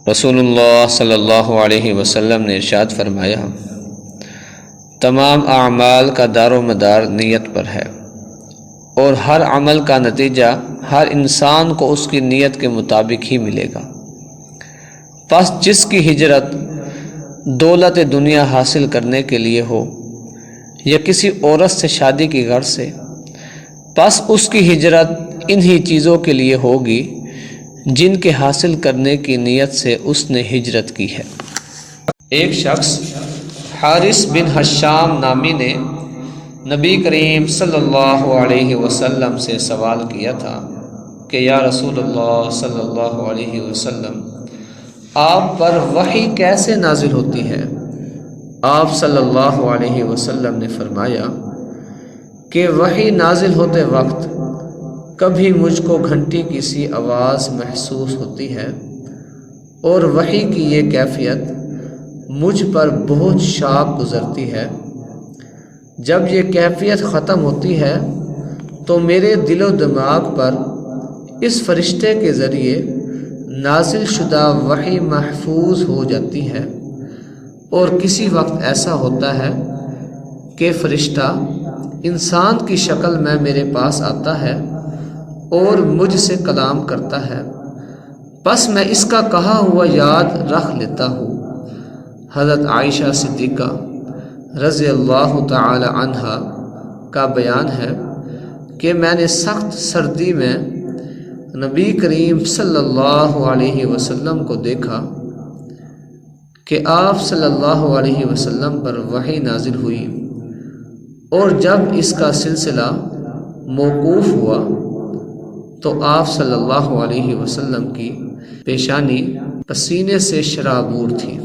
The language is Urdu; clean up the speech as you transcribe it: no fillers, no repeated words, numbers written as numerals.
رسول اللہ صلی اللہ علیہ وسلم نے ارشاد فرمایا، تمام اعمال کا دار و مدار نیت پر ہے، اور ہر عمل کا نتیجہ ہر انسان کو اس کی نیت کے مطابق ہی ملے گا۔ پس جس کی ہجرت دولت دنیا حاصل کرنے کے لیے ہو یا کسی عورت سے شادی کی غرض سے، پس اس کی ہجرت انہی چیزوں کے لیے ہوگی جن کے حاصل کرنے کی نیت سے اس نے ہجرت کی ہے۔ ایک شخص حارث بن حشام نامی نے نبی کریم صلی اللہ علیہ وسلم سے سوال کیا تھا کہ یا رسول اللہ صلی اللہ علیہ وسلم، آپ پر وحی کیسے نازل ہوتی ہے؟ آپ صلی اللہ علیہ وسلم نے فرمایا کہ وحی نازل ہوتے وقت کبھی مجھ کو گھنٹی کی سی آواز محسوس ہوتی ہے، اور وحی کی یہ کیفیت مجھ پر بہت شاق گزرتی ہے۔ جب یہ کیفیت ختم ہوتی ہے تو میرے دل و دماغ پر اس فرشتے کے ذریعے نازل شدہ وحی محفوظ ہو جاتی ہے، اور کسی وقت ایسا ہوتا ہے کہ فرشتہ انسان کی شکل میں میرے پاس آتا ہے اور مجھ سے کلام کرتا ہے، بس میں اس کا کہا ہوا یاد رکھ لیتا ہوں۔ حضرت عائشہ صدیقہ رضی اللہ تعالی عنہا کا بیان ہے کہ میں نے سخت سردی میں نبی کریم صلی اللہ علیہ وسلم کو دیکھا کہ آپ صلی اللہ علیہ وسلم پر وحی نازل ہوئی، اور جب اس کا سلسلہ موقوف ہوا تو آپ صلی اللہ علیہ وسلم کی پیشانی پسینے سے شرابور تھی۔